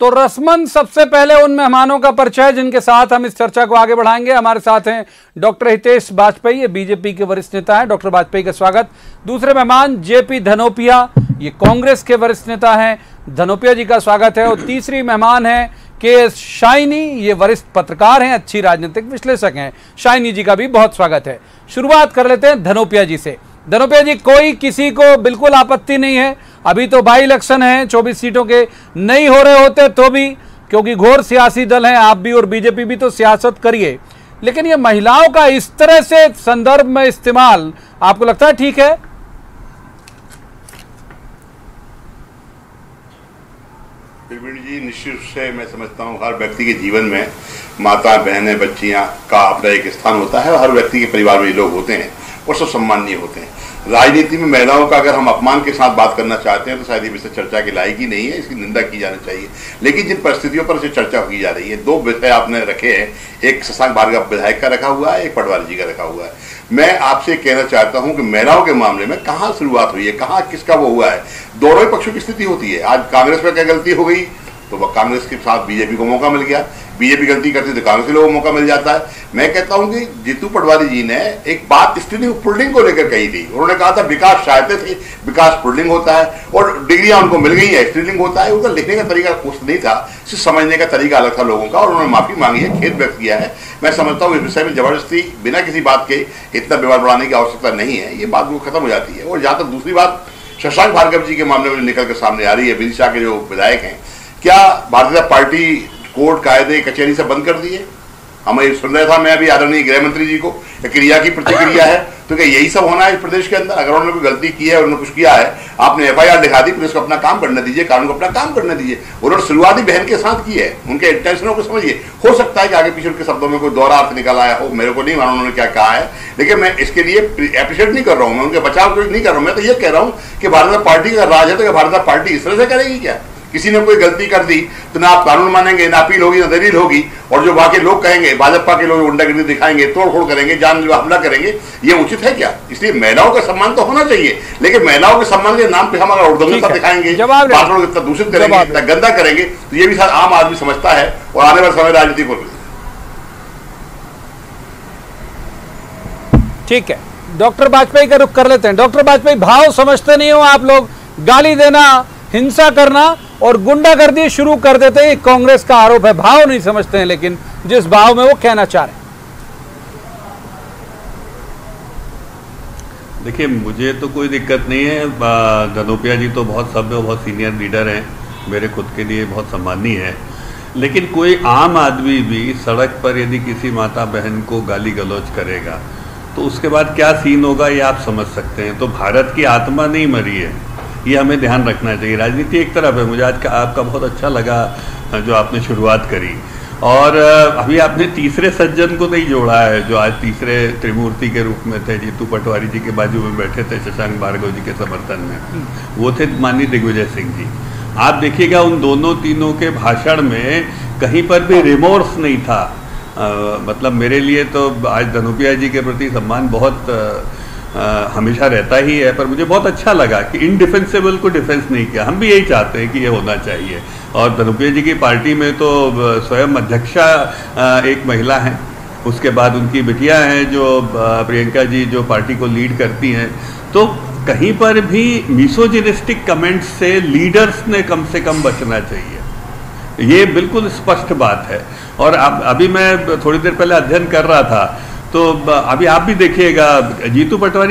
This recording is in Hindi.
तो रस्मन सबसे पहले उन मेहमानों का परिचय जिनके साथ हम इस चर्चा को आगे बढ़ाएंगे। हमारे साथ हैं डॉक्टर हितेश वाजपेयी, ये बीजेपी के वरिष्ठ नेता हैं। डॉक्टर वाजपेयी का स्वागत। दूसरे मेहमान जेपी धनोपिया, ये कांग्रेस के वरिष्ठ नेता हैं, धनोपिया जी का स्वागत है। और तीसरी मेहमान है के शाइनी, ये वरिष्ठ पत्रकार हैं, अच्छी राजनीतिक विश्लेषक हैं, शाइनी जी का भी बहुत स्वागत है। शुरुआत कर लेते हैं धनोपिया जी से। धनोपिया जी, कोई किसी को बिल्कुल आपत्ति नहीं है, अभी तो बाई इलेक्शन है, 24 सीटों के नहीं हो रहे होते तो भी, क्योंकि घोर सियासी दल हैं, आप भी और बीजेपी भी, तो सियासत करिए, लेकिन ये महिलाओं का इस तरह से संदर्भ में इस्तेमाल आपको लगता है ठीक है? प्रवीण जी, निश्चित रूप से मैं समझता हूँ हर व्यक्ति के जीवन में माता, बहनें, बच्चियाँ का अपना एक स्थान होता है और हर व्यक्ति के परिवार में लोग होते हैं और सब सम्माननीय होते हैं। राजनीति में महिलाओं का अगर हम अपमान के साथ बात करना चाहते हैं तो शायद ये विषय चर्चा के लायक ही नहीं है, इसकी निंदा की जानी चाहिए। लेकिन जिन परिस्थितियों पर इसे चर्चा की जा रही है, दो विषय आपने रखे हैं, एक शशांक भार्गव विधायक का रखा हुआ है, एक पटवारी जी का रखा हुआ है। मैं आपसे कहना चाहता हूं कि महिलाओं के मामले में कहां शुरुआत हुई है, कहां किसका वो हुआ है, दोनों ही पक्षों की स्थिति होती है। आज कांग्रेस में क्या गलती हो गई तो कांग्रेस के साथ बीजेपी को मौका मिल गया, बीजेपी गलती करती तो कांग्रेस के लोगों को मौका मिल जाता है। मैं कहता हूं कि जीतू पटवारी जी ने एक बात स्त्रीलिंग पुल्लिंग को लेकर कही थी। उन्होंने कहा था विकास चाहते थे, विकास पुल्लिंग होता है और डिग्रियां उनको मिल गई है, स्त्रीलिंग होता है। उनका लिखने का तरीका कुछ नहीं था, सिर्फ समझने का तरीका अलग था लोगों का, और उन्होंने माफी मांगी है, खेद व्यक्त किया है। मैं समझता हूँ इस विषय में जबरदस्ती बिना किसी बात के इतना विवाद बढ़ाने की आवश्यकता नहीं है, ये बात वो खत्म हो जाती है। और जहां तक दूसरी बात शशांक भार्गव जी के मामले में निकल कर सामने आ रही है, विदिशा के जो विधायक हैं, क्या भारतीय जनता पार्टी कोर्ट कायदे कचहरी से बंद कर दिए? हमें सुन रहा था मैं अभी आदरणीय गृह मंत्री जी को, क्रिया की प्रतिक्रिया है, तो क्या यही सब होना है इस प्रदेश के अंदर? अगर उन्होंने कोई गलती की है, उन्होंने कुछ किया है, आपने FIR दिखा दी, पुलिस को अपना काम करने दीजिए, कानून को अपना काम करने दीजिए। उन्होंने शुरुआती बहन के साथ की है, उनके इंटेंशनों को समझिए। हो सकता है कि आगे पीछे उनके शब्दों में कोई दोहरा अर्थ निकल आया हो, मेरे को नहीं मालूम उन्होंने क्या कहा है, लेकिन मैं इसके लिए अप्रिशिएट नहीं कर रहा हूँ, मैं उनके बचाव नहीं कर रहा हूँ। मैं तो ये कह रहा हूँ कि भारतीय जनता पार्टी का राज है तो भारतीय जनता पार्टी इस तरह से करेगी क्या? किसी ने कोई गलती कर दी तो ना आप कानून मानेंगे, ना अपील होगी, ना दलील होगी, और जो बाकी लोग कहेंगे, भाजपा के लोग गुंडागिरी दिखाएंगे, तोड़फोड़ करेंगे, जानलेवा हमला करेंगे, ये उचित है क्या? इसलिए महिलाओं का सम्मान तो होना चाहिए, लेकिन महिलाओं के सम्मान के नाम पे हम अगर उर्दंगता दिखाएंगे, बातों को इतना दूषित करेंगे, इतना गंदा करेंगे, तो ये भी शायद आम आदमी समझता है और आने वाले समय राजनीति को। ठीक है, डॉक्टर वाजपेयी का रुख कर लेते हैं। डॉक्टर वाजपेयी, भाव समझते नहीं हो आप लोग? गाली देना, हिंसा करना और गुंडागर्दी शुरू कर देते हैं, कांग्रेस का आरोप है। भाव नहीं समझते हैं, लेकिन जिस भाव में वो कहना चाह रहे हैं। देखिए, मुझे तो कोई दिक्कत नहीं है। धनोपिया जी तो बहुत सभ्य, बहुत सीनियर लीडर हैं, मेरे खुद के लिए बहुत सम्मानीय है। लेकिन कोई आम आदमी भी सड़क पर यदि किसी माता बहन को गाली गलौज करेगा तो उसके बाद क्या सीन होगा, ये आप समझ सकते हैं। तो भारत की आत्मा नहीं मरी है, ये हमें ध्यान रखना चाहिए। राजनीति एक तरफ है। मुझे आज का आपका बहुत अच्छा लगा जो आपने शुरुआत करी, और अभी आपने तीसरे सज्जन को नहीं जोड़ा है जो आज तीसरे त्रिमूर्ति के रूप में थे, जीतू पटवारी जी के बाजू में बैठे थे शशांक भार्गव जी के समर्थन में, वो थे माननीय दिग्विजय सिंह जी। आप देखिएगा उन दोनों तीनों के भाषण में कहीं पर भी रिमोर्स नहीं था। मतलब मेरे लिए तो आज धनोपिया जी के प्रति सम्मान बहुत हमेशा रहता ही है, पर मुझे बहुत अच्छा लगा कि इनडिफेंसिबल को डिफेंस नहीं किया। हम भी यही चाहते हैं कि ये होना चाहिए। और धनोपिया जी की पार्टी में तो स्वयं अध्यक्षा एक महिला हैं, उसके बाद उनकी बिटिया हैं जो प्रियंका जी, जो पार्टी को लीड करती हैं। तो कहीं पर भी मिसोजिनिस्टिक कमेंट्स से लीडर्स ने कम से कम बचना चाहिए, ये बिल्कुल स्पष्ट बात है। और अभी मैं थोड़ी देर पहले अध्ययन कर रहा था, तो अभी आप भी देखिएगा, जीतू पटवारी